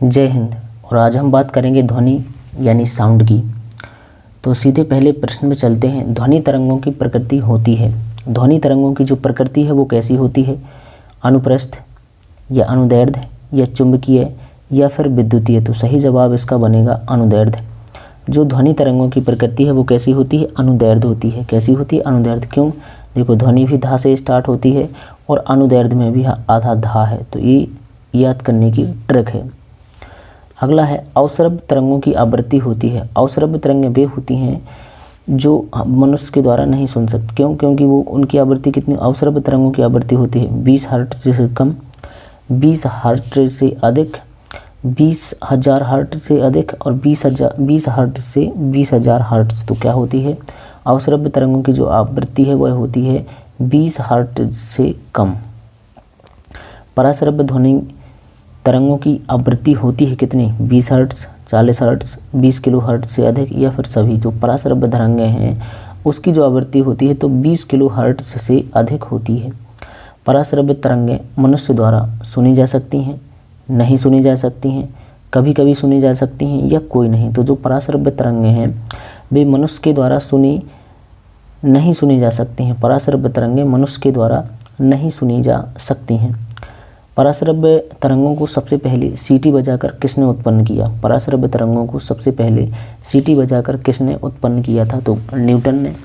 जय हिंद। और आज हम बात करेंगे ध्वनि यानी साउंड की। तो सीधे पहले प्रश्न में चलते हैं। ध्वनि तरंगों की प्रकृति होती है। ध्वनि तरंगों की जो प्रकृति है वो कैसी होती है? अनुप्रस्थ या अनुदैर्ध्य या चुंबकीय या फिर विद्युतीय। तो सही जवाब इसका बनेगा अनुदैर्ध्य। जो ध्वनि तरंगों की प्रकृति है वो कैसी होती है? अनुदैर्ध्य होती है। कैसी होती है? अनुदैर्ध्य। क्यों? देखो, ध्वनि भी धा से स्टार्ट होती है और अनुदैर्ध्य में भी आधा धा है, तो ये याद करने की ट्रिक है। अगला है अवश्रव्य तरंगों की आवृत्ति होती है। अवश्रव्य तरंगें वे होती हैं जो मनुष्य के द्वारा नहीं सुन सकते। क्यों? क्योंकि वो उनकी आवृत्ति कितनी? अवश्रव्य तरंगों की आवृत्ति होती है 20 हर्ट्ज से कम, 20 हर्ट्ज से अधिक, 20,000 हर्ट्ज से अधिक और 20 हर्ट्ज से 20,000 हर्ट्ज। तो क्या होती है? अवश्रव्य तरंगों की जो आवृत्ति है वह होती है 20 हर्ट्ज से कम। पराश्रव्य ध्वनि तरंगों की आवृत्ति होती है कितनी? 20 हर्ट्ज, 40 हर्ट्ज, 20 किलो हर्ट्ज से अधिक या फिर सभी। जो पराश्रव्य तरंगें हैं उसकी जो आवृत्ति होती है तो 20 किलो हर्ट्ज से अधिक होती है। पराश्रव्य तरंगें मनुष्य द्वारा सुनी जा सकती हैं, नहीं सुनी जा सकती हैं, कभी कभी सुनी जा सकती हैं या कोई नहीं। तो जो पराश्रव्य तरंगें हैं वे मनुष्य के द्वारा नहीं सुनी जा सकती हैं। पराश्रव्य तरंगें मनुष्य के द्वारा नहीं सुनी जा सकती हैं। पराश्रव्य तरंगों को सबसे पहले सीटी बजाकर किसने उत्पन्न किया? पराश्रव्य तरंगों को सबसे पहले सीटी बजाकर किसने उत्पन्न किया था? तो न्यूटन ने,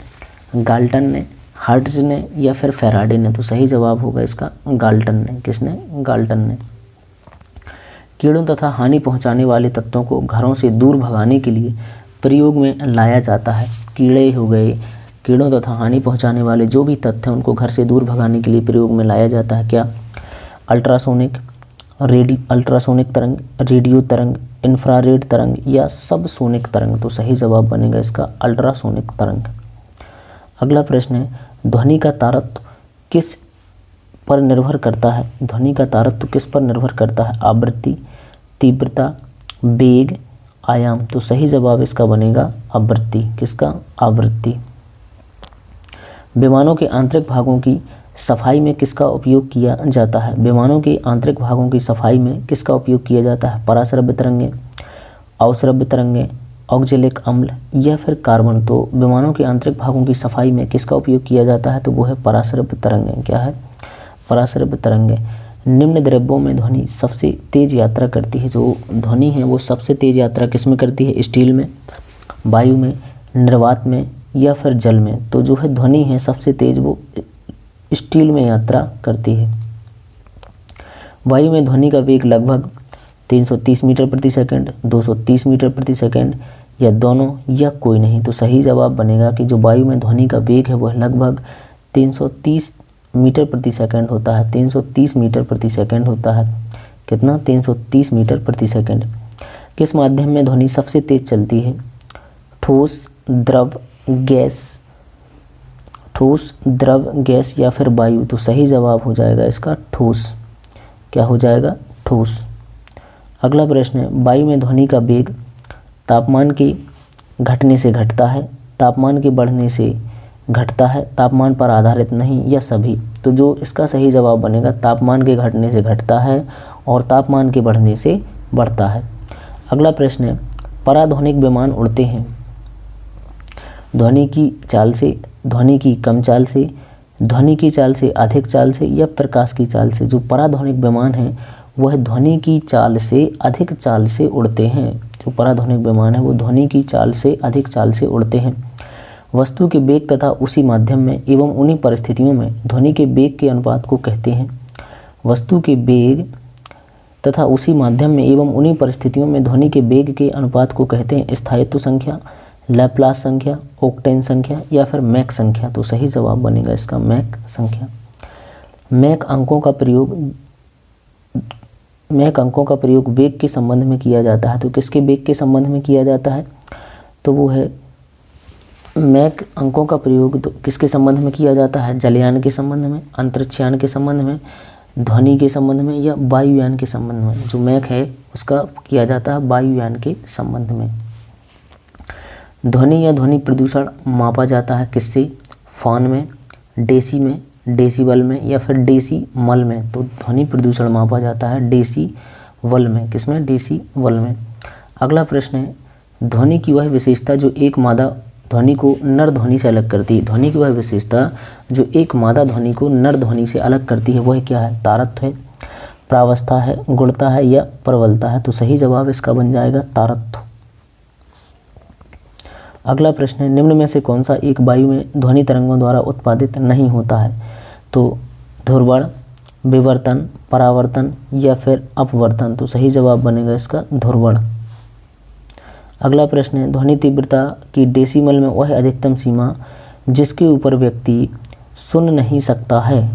गाल्टन ने, हर्ट्ज ने या फिर फैराडे ने। तो सही जवाब होगा इसका गाल्टन ने। किसने? गाल्टन ने। कीड़ों तथा हानि पहुंचाने वाले तत्वों को घरों से दूर भगाने के लिए प्रयोग में लाया जाता है। कीड़े हो गए, कीड़ों तथा हानि पहुंचाने वाले जो भी तत्व हैं उनको घर से दूर भगाने के लिए प्रयोग में लाया जाता है। क्या? अल्ट्रासोनिक तरंग, रेडियो तरंग, इंफ्रारेड तरंग या सब सोनिक तरंग। तो सही जवाब बनेगा इसका अल्ट्रासोनिक तरंग। अगला प्रश्न है ध्वनि का तारतम्य किस पर निर्भर करता है? ध्वनि का तारतम्य किस पर निर्भर करता है? आवृत्ति, तीव्रता, वेग, आयाम। तो सही जवाब इसका बनेगा आवृत्ति। किसका? आवृत्ति। विमानों के आंतरिक भागों की सफाई में किसका उपयोग किया जाता है? विमानों के आंतरिक भागों की सफाई में किसका उपयोग किया जाता है? पराश्रव्य तरंगें, अवश्रव्य तरंगें, ऑक्जेलिक अम्ल या फिर कार्बन। तो विमानों के आंतरिक भागों की सफाई में किसका उपयोग किया जाता है? तो वो है पराश्रव्य तरंगें। क्या है? पराश्रव्य तरंगें। निम्न द्रव्यों में ध्वनि सबसे तेज यात्रा करती है। जो ध्वनि है वो सबसे तेज यात्रा किस में करती है? स्टील में, वायु में, निर्वात में या फिर जल में। तो जो है ध्वनि है सबसे तेज वो स्टील में यात्रा करती है। वायु में ध्वनि का वेग लगभग 330 मीटर प्रति सेकंड, 230 मीटर प्रति सेकंड या दोनों या कोई नहीं। तो सही जवाब बनेगा कि जो वायु में ध्वनि का वेग है वह लगभग 330 मीटर प्रति सेकंड होता है। 330 मीटर प्रति सेकंड होता है। कितना? 330 मीटर प्रति सेकंड। किस माध्यम में ध्वनि सबसे तेज चलती है? ठोस, द्रव, गैस, ठोस, द्रव, गैस या फिर वायु। तो सही जवाब हो जाएगा इसका ठोस। क्या हो जाएगा? ठोस। अगला प्रश्न है वायु में ध्वनि का वेग तापमान के घटने से घटता है, तापमान के बढ़ने से घटता है, तापमान पर आधारित नहीं या सभी। तो जो इसका सही जवाब बनेगा तापमान के घटने से घटता है और तापमान के बढ़ने से बढ़ता है। अगला प्रश्न है पराध्वनिक विमान उड़ते हैं ध्वनि की चाल से, ध्वनि की कम चाल से, ध्वनि की चाल से अधिक चाल से या प्रकाश की चाल से। जो पराध्वनिक विमान है वह ध्वनि की चाल से अधिक चाल से उड़ते हैं। जो पराध्वनिक विमान है वो ध्वनि की चाल से अधिक चाल से उड़ते हैं। वस्तु के वेग तथा उसी माध्यम में एवं उन्हीं परिस्थितियों में ध्वनि के वेग के अनुपात को कहते हैं। वस्तु के वेग तथा उसी माध्यम में एवं उन्हीं परिस्थितियों में ध्वनि के वेग के अनुपात को कहते हैं स्थायित्व संख्या, लैप्लास संख्या, ओक्टेन संख्या या फिर मैक संख्या। तो सही जवाब बनेगा इसका मैक संख्या। मैक अंकों का प्रयोग वेग के संबंध में किया जाता है। तो किसके वेग के संबंध में किया जाता है? तो वो है मैक अंकों का प्रयोग तो किसके संबंध में किया जाता है? जलयान के संबंध में, अंतरिक्षयान के संबंध में, ध्वनि के संबंध में या वायुयान के संबंध में। जो मैक है उसका किया जाता है वायुयान के संबंध में। ध्वनि या ध्वनि प्रदूषण मापा जाता है किससे? फॉन में, डेसी में, डेसीबल में या फिर डेसीमल में। तो ध्वनि प्रदूषण मापा जाता है डेसीमल वल में, किसमें, डेसीबल में। अगला प्रश्न है, ध्वनि की वह विशेषता जो एक मादा ध्वनि को नर ध्वनि से अलग करती है। ध्वनि की वह विशेषता जो एक मादा ध्वनि को नर ध्वनि से अलग करती है वह क्या है? तारत्व है, प्रावस्था है, गुणता है या प्रबलता है। तो सही जवाब इसका बन जाएगा तारत्व। अगला प्रश्न है, निम्न में से कौन सा एक वायु में ध्वनि तरंगों द्वारा उत्पादित नहीं होता है? तो ध्रुवण, विवर्तन, परावर्तन या फिर अपवर्तन। तो सही जवाब बनेगा इसका ध्रुवण। अगला प्रश्न है, ध्वनि तीव्रता की डेसिमल में वह अधिकतम सीमा जिसके ऊपर व्यक्ति सुन नहीं सकता है।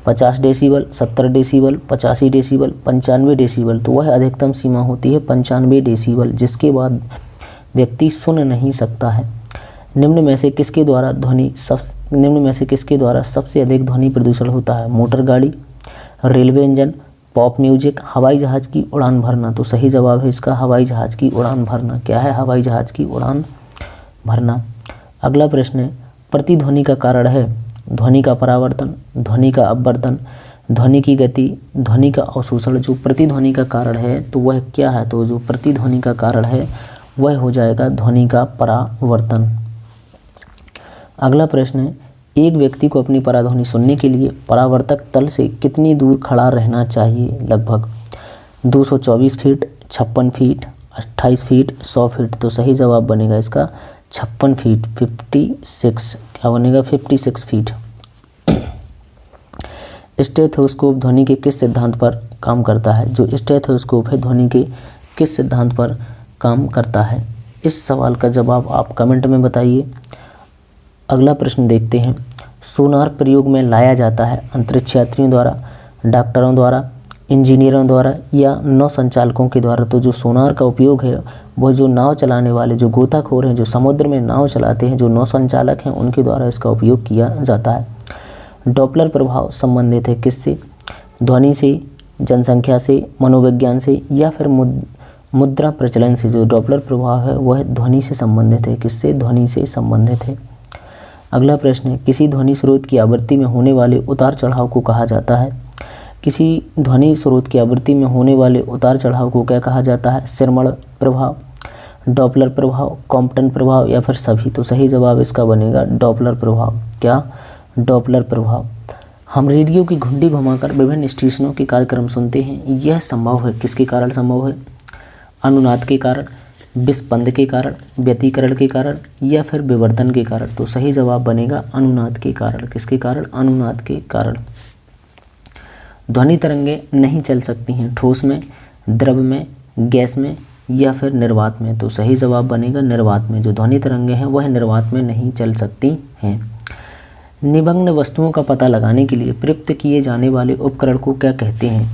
50 डेसिबल, 70 डेसिबल, 85 डेसिबल, 95 डेसिबल। तो वह अधिकतम सीमा होती है 95 डेसिबल, जिसके बाद व्यक्ति सुन नहीं सकता है। निम्न में से किसके द्वारा सबसे अधिक ध्वनि प्रदूषण होता है? मोटर गाड़ी, रेलवे इंजन, पॉप म्यूजिक, हवाई जहाज की उड़ान भरना। तो सही जवाब है इसका हवाई जहाज की उड़ान भरना। क्या है? हवाई जहाज की उड़ान भरना। अगला प्रश्न है, प्रतिध्वनि का कारण है ध्वनि का परावर्तन, ध्वनि का अपवर्तन, ध्वनि की गति, ध्वनि का अवशोषण। जो प्रतिध्वनि का कारण है तो वह क्या है? तो जो प्रतिध्वनि का कारण है वह हो जाएगा ध्वनि का परावर्तन। अगला प्रश्न है, एक व्यक्ति को अपनी पराध्वनि सुनने के लिए परावर्तक तल से कितनी दूर खड़ा रहना चाहिए? लगभग 224 फीट, 56 फीट, 28 फीट, 100 फीट। तो सही जवाब बनेगा इसका 56 फीट, 56। क्या बनेगा? 56 फीट। स्टेथोस्कोप ध्वनि के किस सिद्धांत पर काम करता है? जो स्टेथोस्कोप है ध्वनि के किस सिद्धांत पर काम करता है? इस सवाल का जवाब आप कमेंट में बताइए। अगला प्रश्न देखते हैं, सोनार प्रयोग में लाया जाता है अंतरिक्ष यात्रियों द्वारा, डॉक्टरों द्वारा, इंजीनियरों द्वारा या नौ संचालकों के द्वारा। तो जो सोनार का उपयोग है वह जो नाव चलाने वाले, जो गोताखोर हैं, जो समुद्र में नाव चलाते हैं, जो नौ संचालक हैं, उनके द्वारा इसका उपयोग किया जाता है। डॉपलर प्रभाव संबंधित है किससे? ध्वनि से, जनसंख्या से, मनोविज्ञान से या फिर मुद्रा प्रचलन से। जो डॉपलर प्रभाव है वह ध्वनि से संबंधित है। किससे? ध्वनि से संबंधित है। अगला प्रश्न है, किसी ध्वनि स्रोत की आवृत्ति में होने वाले उतार चढ़ाव को कहा जाता है? किसी ध्वनि स्रोत की आवृत्ति में होने वाले उतार चढ़ाव को क्या कहा जाता है? श्रवण प्रभाव, डॉपलर प्रभाव, कॉम्पटन प्रभाव या फिर सभी। तो सही जवाब इसका बनेगा डॉपलर प्रभाव। क्या? डॉपलर प्रभाव। हम रेडियो की घुंडी घुमाकर विभिन्न स्टेशनों के कार्यक्रम सुनते हैं, यह संभव है किसके कारण संभव है? अनुनाद के कारण, विस्पंद के कारण, व्यतिकरण के कारण या फिर विवर्तन के कारण। तो सही जवाब बनेगा अनुनाद के कारण। किसके कारण? अनुनाद के कारण। ध्वनि तरंगे नहीं चल सकती हैं ठोस में, द्रव में, गैस में या फिर निर्वात में। तो सही जवाब बनेगा निर्वात में। जो ध्वनि तरंगे हैं वह निर्वात में नहीं चल सकती हैं। निमग्न वस्तुओं का पता लगाने के लिए प्रयुक्त किए जाने वाले उपकरण को क्या कहते हैं?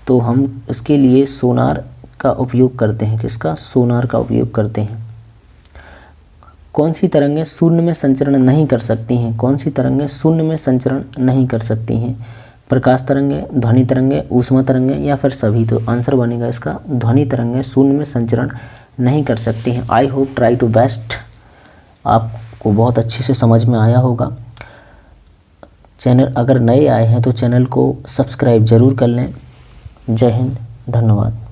तो हम इसके लिए सोनार का उपयोग करते हैं। किसका? सोनार का उपयोग करते हैं। कौन सी तरंगें शून्य में संचरण नहीं कर सकती हैं? कौन सी तरंगें शून्य में संचरण नहीं कर सकती हैं? प्रकाश तरंगें, ध्वनि तरंगें, ऊष्मा तरंगें या फिर सभी। तो आंसर बनेगा इसका ध्वनि तरंगें शून्य में संचरण नहीं कर सकती हैं। I hope try to best आपको बहुत अच्छे से समझ में आया होगा। चैनल अगर नए आए हैं तो चैनल को सब्सक्राइब जरूर कर लें। जय हिंद, धन्यवाद।